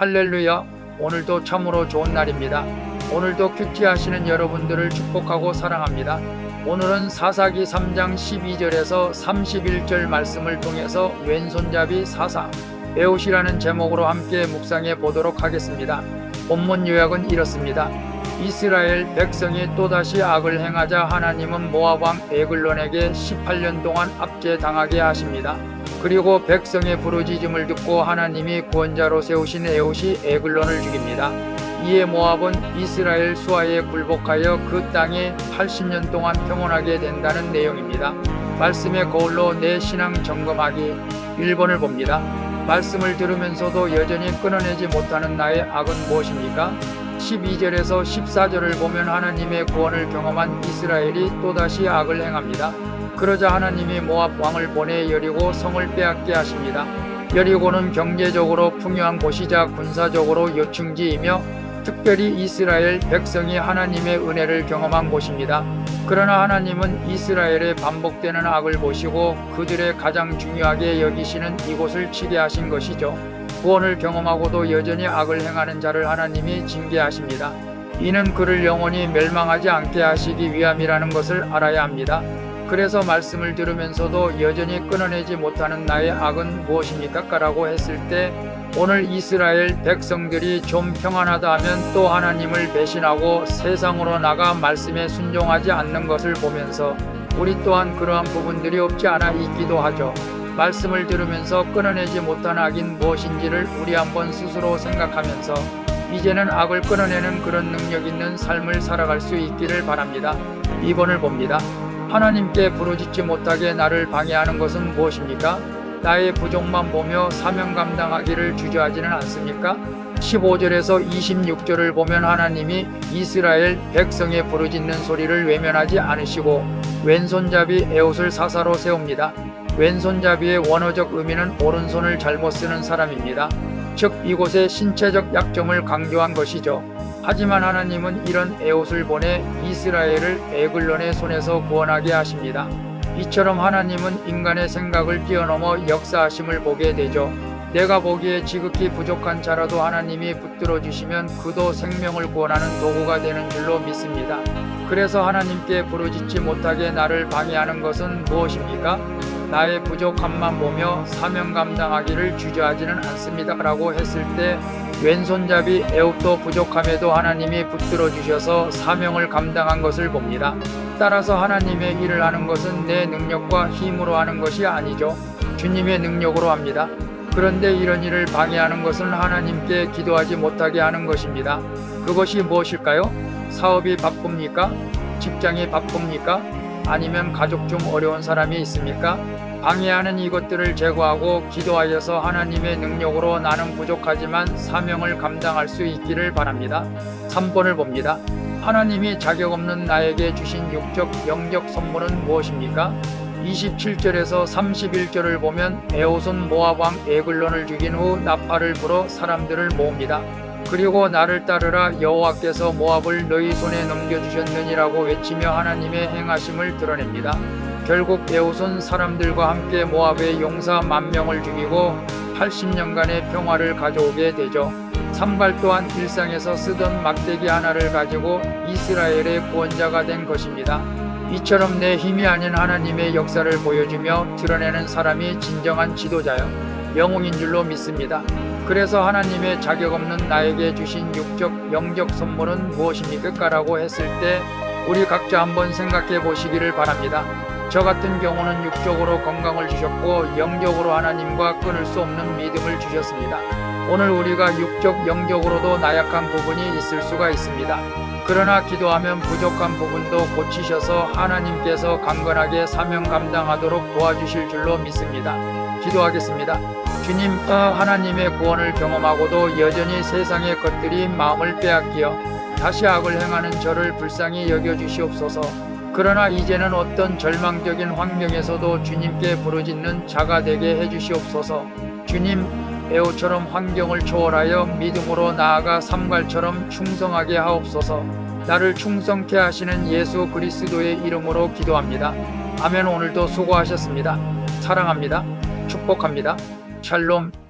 할렐루야. 오늘도 참으로 좋은 날입니다. 오늘도 큐티하시는 여러분들을 축복하고 사랑합니다. 오늘은 사사기 3장 12절에서 31절 말씀을 통해서 왼손잡이 사사 에웃이라는 제목으로 함께 묵상해 보도록 하겠습니다. 본문 요약은 이렇습니다. 이스라엘 백성이 또다시 악을 행하자 하나님은 모압 왕 에글론에게 18년 동안 압제당하게 하십니다. 그리고 백성의 부르짖음을 듣고 하나님이 구원자로 세우신 에웃이 에글론을 죽입니다. 이에 모압은 이스라엘 수하에 굴복하여 그 땅에 80년 동안 평온하게 된다는 내용입니다. 말씀의 거울로 내 신앙 점검하기 1번을 봅니다. 말씀을 들으면서도 여전히 끊어내지 못하는 나의 악은 무엇입니까? 12절에서 14절을 보면 하나님의 구원을 경험한 이스라엘이 또다시 악을 행합니다. 그러자 하나님이 모압 왕을 보내 여리고 성을 빼앗게 하십니다. 여리고는 경제적으로 풍요한 곳이자 군사적으로 요충지이며 특별히 이스라엘 백성이 하나님의 은혜를 경험한 곳입니다. 그러나 하나님은 이스라엘의 반복되는 악을 보시고 그들의 가장 중요하게 여기시는 이곳을 치게 하신 것이죠. 구원을 경험하고도 여전히 악을 행하는 자를 하나님이 징계하십니다. 이는 그를 영원히 멸망하지 않게 하시기 위함이라는 것을 알아야 합니다. 그래서 말씀을 들으면서도 여전히 끊어내지 못하는 나의 악은 무엇입니까? 라고 했을 때 오늘 이스라엘 백성들이 좀 평안하다 하면 또 하나님을 배신하고 세상으로 나가 말씀에 순종하지 않는 것을 보면서 우리 또한 그러한 부분들이 없지 않아 있기도 하죠. 말씀을 들으면서 끊어내지 못한 악인 무엇인지를 우리 한번 스스로 생각하면서 이제는 악을 끊어내는 그런 능력 있는 삶을 살아갈 수 있기를 바랍니다. 2번을 봅니다. 하나님께 부르짖지 못하게 나를 방해하는 것은 무엇입니까? 나의 부족만 보며 사명 감당하기를 주저하지는 않습니까? 15절에서 26절을 보면 하나님이 이스라엘 백성의 부르짖는 소리를 외면하지 않으시고 왼손잡이 에웃을 사사로 세웁니다. 왼손잡이의 원어적 의미는 오른손을 잘못 쓰는 사람입니다. 즉 이곳의 신체적 약점을 강조한 것이죠. 하지만 하나님은 이런 에웃을 보내 이스라엘을 에글론의 손에서 구원하게 하십니다. 이처럼 하나님은 인간의 생각을 뛰어넘어 역사하심을 보게 되죠. 내가 보기에 지극히 부족한 자라도 하나님이 붙들어 주시면 그도 생명을 구원하는 도구가 되는 줄로 믿습니다. 그래서 하나님께 부르짖지 못하게 나를 방해하는 것은 무엇입니까? 나의 부족함만 보며 사명 감당하기를 주저하지는 않습니다. 라고 했을 때 왼손잡이 에웃도 부족함에도 하나님이 붙들어 주셔서 사명을 감당한 것을 봅니다. 따라서 하나님의 일을 하는 것은 내 능력과 힘으로 하는 것이 아니죠. 주님의 능력으로 합니다. 그런데 이런 일을 방해하는 것은 하나님께 기도하지 못하게 하는 것입니다. 그것이 무엇일까요? 사업이 바쁩니까? 직장이 바쁩니까? 아니면 가족 중 어려운 사람이 있습니까? 방해하는 이것들을 제거하고 기도하여서 하나님의 능력으로 나는 부족하지만 사명을 감당할 수 있기를 바랍니다. 3번을 봅니다. 하나님이 자격 없는 나에게 주신 육적, 영적 선물은 무엇입니까? 27절에서 31절을 보면 에웃은 모압 왕 에글론을 죽인 후 나팔을 불어 사람들을 모읍니다. 그리고 나를 따르라 여호와께서 모압을 너희 손에 넘겨주셨느니라고 외치며 하나님의 행하심을 드러냅니다. 결국 에웃은 사람들과 함께 모압의 용사 10,000명을 죽이고 80년간의 평화를 가져오게 되죠. 산발 또한 일상에서 쓰던 막대기 하나를 가지고 이스라엘의 구원자가 된 것입니다. 이처럼 내 힘이 아닌 하나님의 역사를 보여주며 드러내는 사람이 진정한 지도자요 영웅인 줄로 믿습니다. 그래서 하나님의 자격 없는 나에게 주신 육적, 영적 선물은 무엇입니까? 라고 했을 때 우리 각자 한번 생각해 보시기를 바랍니다. 저 같은 경우는 육적으로 건강을 주셨고 영적으로 하나님과 끊을 수 없는 믿음을 주셨습니다. 오늘 우리가 육적, 영적으로도 나약한 부분이 있을 수가 있습니다. 그러나 기도하면 부족한 부분도 고치셔서 하나님께서 강건하게 사명 감당하도록 도와주실 줄로 믿습니다. 기도하겠습니다. 주님, 하나님의 구원을 경험하고도 여전히 세상의 것들이 마음을 빼앗기어 다시 악을 행하는 저를 불쌍히 여겨주시옵소서. 그러나 이제는 어떤 절망적인 환경에서도 주님께 부르짖는 자가 되게 해주시옵소서. 주님, 에웃처럼 환경을 초월하여 믿음으로 나아가 삼갈처럼 충성하게 하옵소서. 나를 충성케 하시는 예수 그리스도의 이름으로 기도합니다. 아멘. 오늘도 수고하셨습니다. 사랑합니다. 축복합니다. 샬롬.